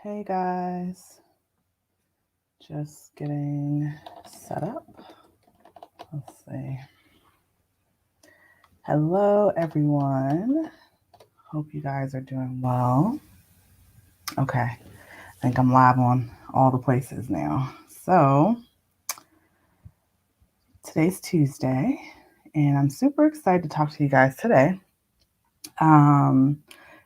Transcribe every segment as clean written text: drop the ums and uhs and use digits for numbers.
Hey guys, just getting set up. Let's see. Hello everyone. Hope you guys are doing well. Okay, I think I'm live on all the places now. So today's Tuesday, and I'm super excited to talk to you guys today. Um,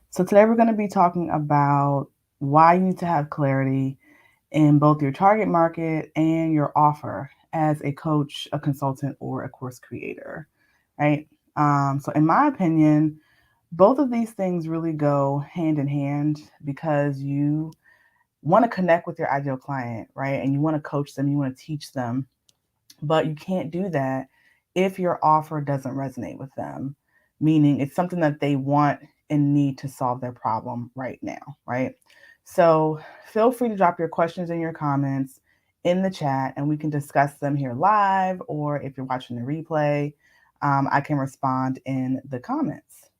so today we're going to be talking about why you need to have clarity in both your target market and your offer as a coach, a consultant, or a course creator, right? So, in my opinion, both of these things really go hand in hand because you want to connect with your ideal client, right? And you want to coach them, you want to teach them, but you can't do that if your offer doesn't resonate with them, meaning it's something that they want and need to solve their problem right now, right? So feel free to drop your questions and your comments in the chat and we can discuss them here live, or if you're watching the replay, I can respond in the comments.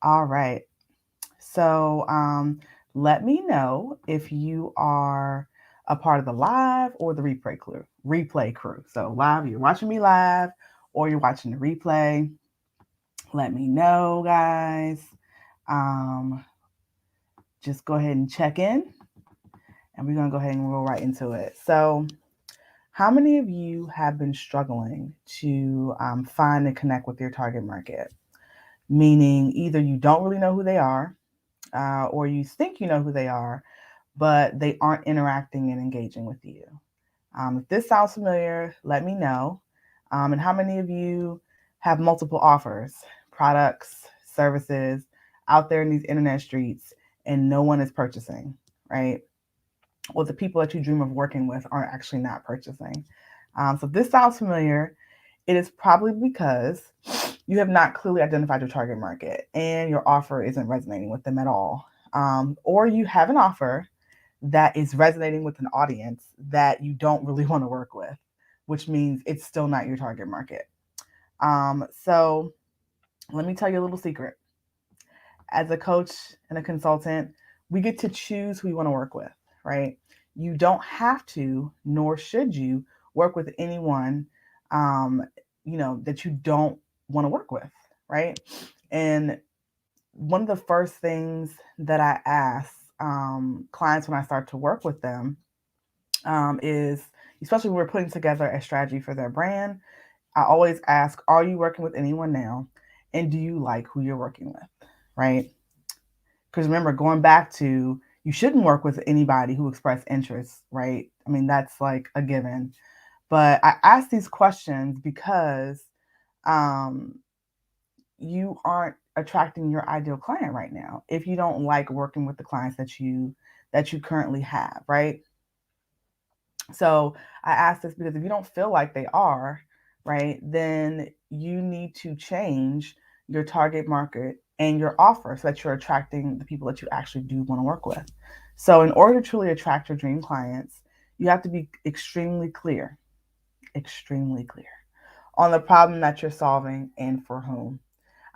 All right. So let me know if you are a part of the live or the replay crew. So live, you're watching me live or you're watching the replay. Let me know, guys. Just go ahead and check in, and we're going to go ahead and roll right into it. So how many of you have been struggling to find and connect with your target market? Meaning either you don't really know who they are, or you think you know who they are, but they aren't interacting and engaging with you. If this sounds familiar, let me know. And how many of you have multiple offers, products, services out there in these internet streets and no one is purchasing, right? Or the people that you dream of working with aren't actually not purchasing. So if this sounds familiar, it is probably because you have not clearly identified your target market and your offer isn't resonating with them at all. Or you have an offer that is resonating with an audience that you don't really want to work with, which means it's still not your target market. So let me tell you a little secret. As a coach and a consultant, we get to choose who we want to work with, right? You don't have to, nor should you, work with anyone, um, that you don't want to work with, right? And one of the first things that I ask clients when I start to work with them is, especially when we're putting together a strategy for their brand, I always ask, are you working with anyone now? And do you like who you're working with, right? Because remember, going back to, you shouldn't work with anybody who express interest, right? I mean, that's like a given. But I ask these questions because um, you aren't attracting your ideal client right now if you don't like working with the clients that you currently have, right? So I ask this because if you don't feel like they are, right, then you need to change your target market and your offer so that you're attracting the people that you actually do want to work with. So in order to truly attract your dream clients, you have to be extremely clear on the problem that you're solving and for whom.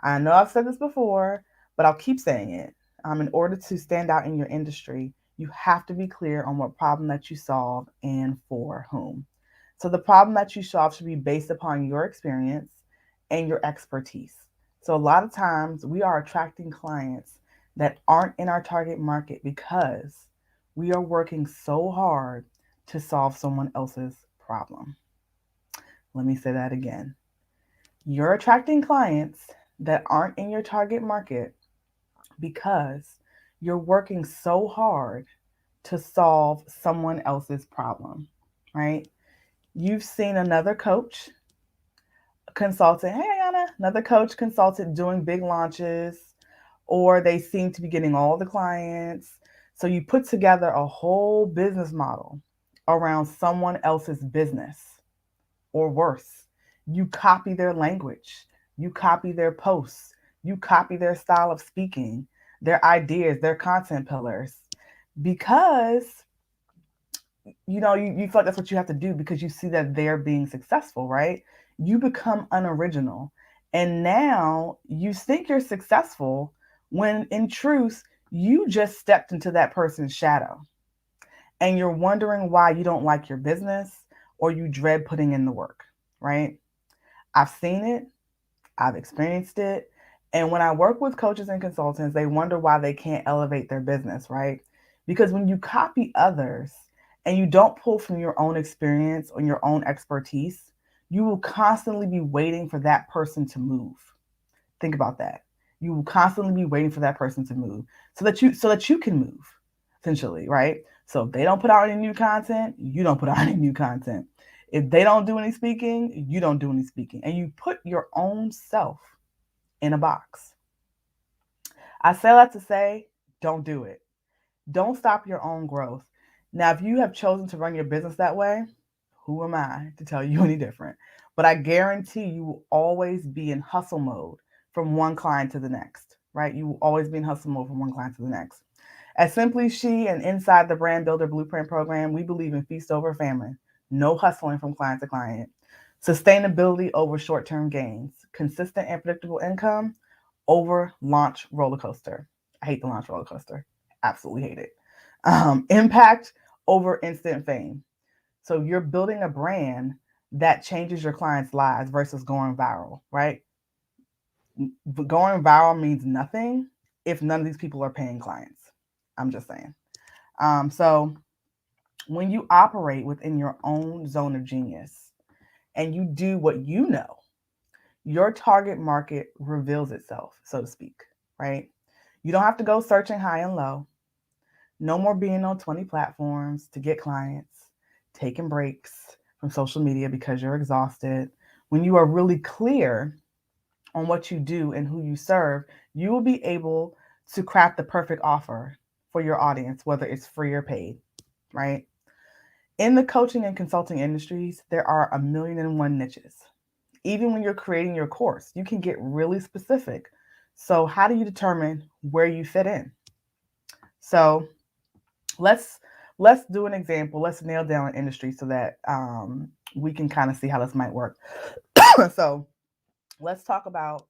I know I've said this before, but I'll keep saying it. In order to stand out in your industry, you have to be clear on what problem that you solve and for whom. So the problem that you solve should be based upon your experience and your expertise. So a lot of times we are attracting clients that aren't in our target market because we are working so hard to solve someone else's problem. Let me say that again. You're attracting clients that aren't in your target market because you're working so hard to solve someone else's problem, right? You've seen another coach, consultant, hey, Ayana, another coach, consultant doing big launches, or they seem to be getting all the clients. So you put together a whole business model around someone else's business, or worse, you copy their language, you copy their posts, you copy their style of speaking, their ideas, their content pillars, because you feel like that's what you have to do because you see that they're being successful, right? You become unoriginal. And now you think you're successful when in truth, You just stepped into that person's shadow and you're wondering why you don't like your business or you dread putting in the work, right? I've seen it, I've experienced it. And when I work with coaches and consultants, they wonder why they can't elevate their business, right? Because when you copy others and you don't pull from your own experience or your own expertise, you will constantly be waiting for that person to move. Think about that. You will constantly be waiting for that person to move so that you can move, essentially, right? So if they don't put out any new content, you don't put out any new content. If they don't do any speaking, you don't do any speaking. And you put your own self in a box. I say that to say, don't do it. Don't stop your own growth. Now, if you have chosen to run your business that way, who am I to tell you any different? But I guarantee you will always be in hustle mode from one client to the next, right? You will always be in hustle mode from one client to the next. At Simply She and inside the Brand Builder Blueprint program, we believe in feast over famine, no hustling from client to client, sustainability over short term gains, consistent and predictable income over launch roller coaster. I hate the launch roller coaster. Absolutely hate it. Impact over instant fame. So you're building a brand that changes your clients' lives versus going viral, right? Going viral means nothing if none of these people are paying clients. I'm just saying. So when you operate within your own zone of genius and you do what you know, your target market reveals itself, so to speak, right? You don't have to go searching high and low. No more being on 20 platforms to get clients, taking breaks from social media because you're exhausted. When you are really clear on what you do and who you serve, you will be able to craft the perfect offer for your audience, whether it's free or paid, right? In the coaching and consulting industries, there are 1,000,001 niches. Even when you're creating your course, you can get really specific. So, how do you determine where you fit in? So, let's do an example. Let's nail down an industry so that we can kind of see how this might work. So, let's talk about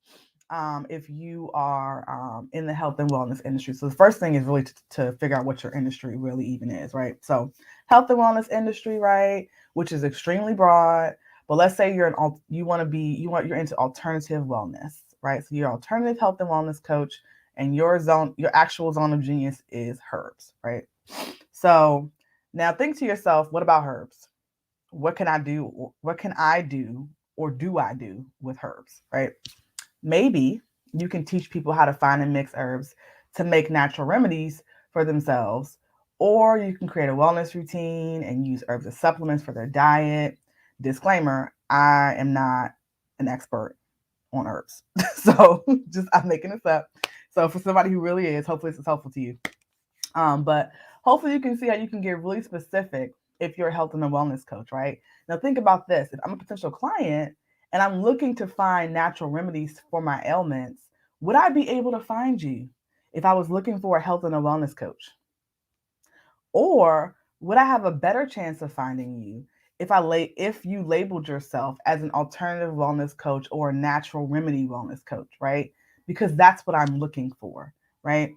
if you are in the health and wellness industry. So the first thing is really to figure out what your industry really even is, right? So health and wellness industry, right, which is extremely broad. But let's say you're you're into alternative wellness, right? So you're alternative health and wellness coach, and your actual zone of genius is herbs, right? So now think to yourself, what about herbs? What can I do? What can I do, or do I do with herbs, right? Maybe you can teach people how to find and mix herbs to make natural remedies for themselves, or you can create a wellness routine and use herbs as supplements for their diet. Disclaimer, I am not an expert on herbs. So just I'm making this up. So for somebody who really is, hopefully this is helpful to you. But hopefully you can see how you can get really specific if you're a health and a wellness coach, right? Now think about this. If I'm a potential client and I'm looking to find natural remedies for my ailments, would I be able to find you if I was looking for a health and a wellness coach? Or would I have a better chance of finding you if you labeled yourself as an alternative wellness coach or a natural remedy wellness coach, right? Because that's what I'm looking for, right?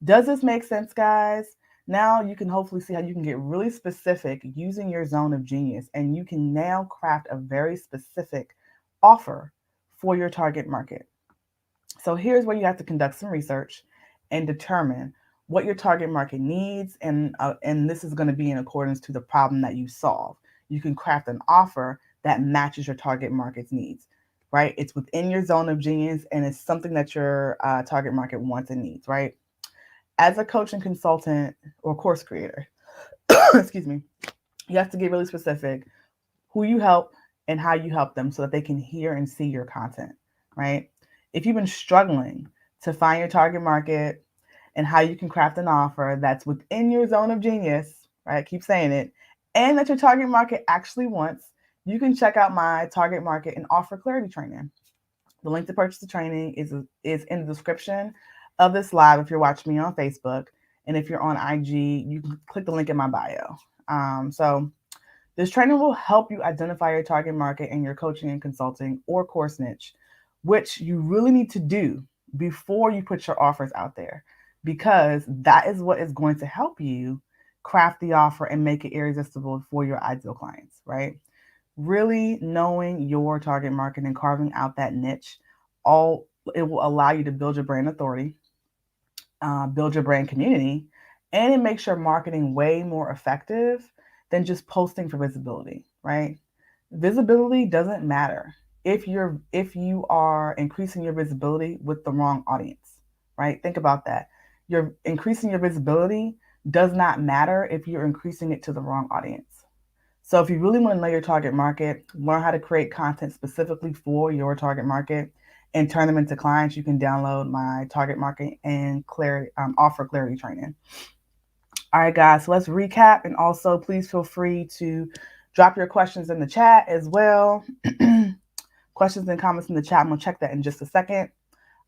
Does this make sense, guys? Now you can hopefully see how you can get really specific using your zone of genius, and you can now craft a very specific offer for your target market. So here's where you have to conduct some research and determine what your target market needs, and this is going to be in accordance to the problem that you solve. You can craft an offer that matches your target market's needs, right? It's within your zone of genius, and it's something that your target market wants and needs, right? As a coach and consultant or course creator, excuse me, you have to get really specific who you help and how you help them so that they can hear and see your content, right? If you've been struggling to find your target market and how you can craft an offer that's within your zone of genius, right? Keep saying it, and that your target market actually wants, you can check out my target market and offer clarity training. The link to purchase the training is in the description of this live if you're watching me on Facebook. And if you're on IG, you can click the link in my bio. So this training will help you identify your target market in your coaching and consulting or course niche, which you really need to do before you put your offers out there. because that is what is going to help you craft the offer and make it irresistible for your ideal clients, right? Really knowing your target market and carving out that niche, it will allow you to build your brand authority, build your brand community, and it makes your marketing way more effective than just posting for visibility, right? Visibility doesn't matter if you are increasing your visibility with the wrong audience, right? Think about that. You're increasing your visibility does not matter if you're increasing it to the wrong audience. So if you really want to know your target market, learn how to create content specifically for your target market and turn them into clients, you can download my target market and clarity offer clarity training. All right, guys, so let's recap. And also, please feel free to drop your questions in the chat as well. Questions and comments in the chat. I'm going to check that in just a second.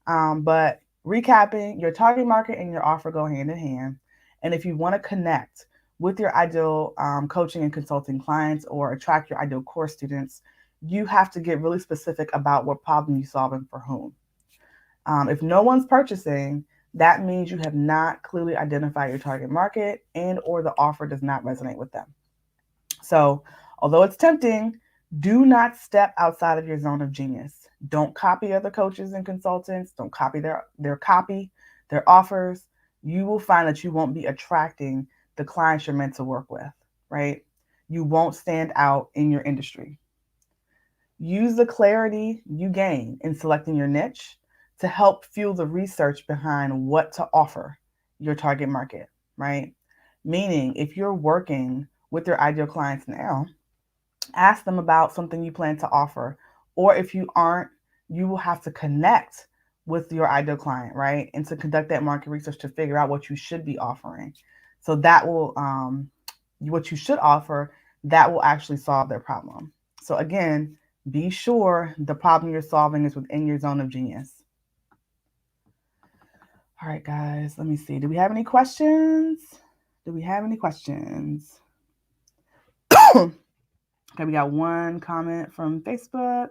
But recapping, your target market and your offer go hand in hand. And if you want to connect with your ideal coaching and consulting clients or attract your ideal course students, you have to get really specific about what problem you're solving for whom. If no one's purchasing, that means you have not clearly identified your target market and or the offer does not resonate with them. So although it's tempting, do not step outside of your zone of genius. Don't copy other coaches and consultants. Don't copy their copy, their offers. You will find that you won't be attracting the clients you're meant to work with, right? You won't stand out in your industry. Use the clarity you gain in selecting your niche to help fuel the research behind what to offer your target market, right? Meaning, if you're working with your ideal clients now, ask them about something you plan to offer. Or if you aren't, you will have to connect with your ideal client, right? And to conduct that market research to figure out what you should be offering. So that will, what you should offer, that will actually solve their problem. So again, be sure the problem you're solving is within your zone of genius. All right, guys, let me see. Do we have any questions? Okay, we got one comment from Facebook.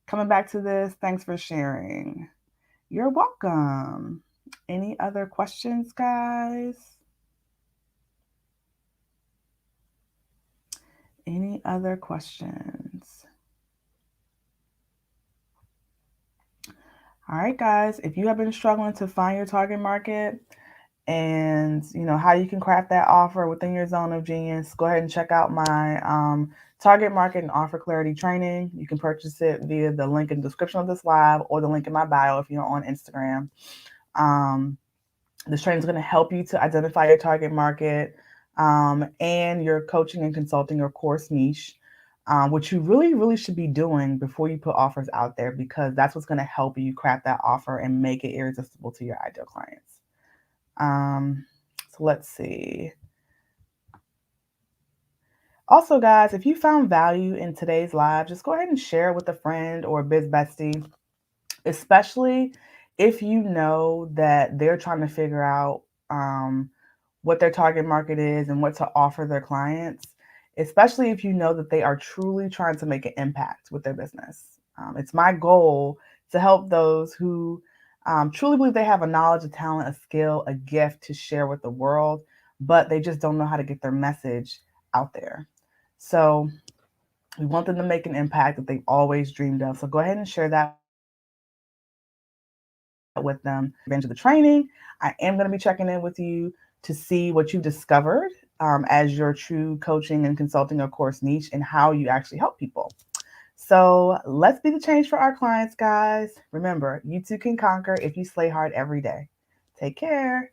Coming back to this, thanks for sharing. You're welcome. Any other questions, guys? Any other questions? All right, guys, if you have been struggling to find your target market and how you can craft that offer within your zone of genius, go ahead and check out my target market and offer clarity training. You can purchase it via the link in the description of this live or the link in my bio if you're on Instagram. This training is going to help you to identify your target market and your coaching and consulting or course niche, which you really should be doing before you put offers out there, because that's what's going to help you craft that offer and make it irresistible to your ideal clients. So let's see. Also, guys, if you found value in today's live, just go ahead and share it with a friend or a biz bestie, especially if you know that they're trying to figure out what their target market is and what to offer their clients, especially if you know that they are truly trying to make an impact with their business. It's my goal to help those who truly believe they have a knowledge, a talent, a skill, a gift to share with the world, but they just don't know how to get their message out there. So we want them to make an impact that they've always dreamed of. So go ahead and share that with them. Advantage of the training, I am going to be checking in with you to see what you discovered as your true coaching and consulting or course niche and how you actually help people. So let's be the change for our clients, guys. Remember, you too can conquer if you slay hard every day. Take care.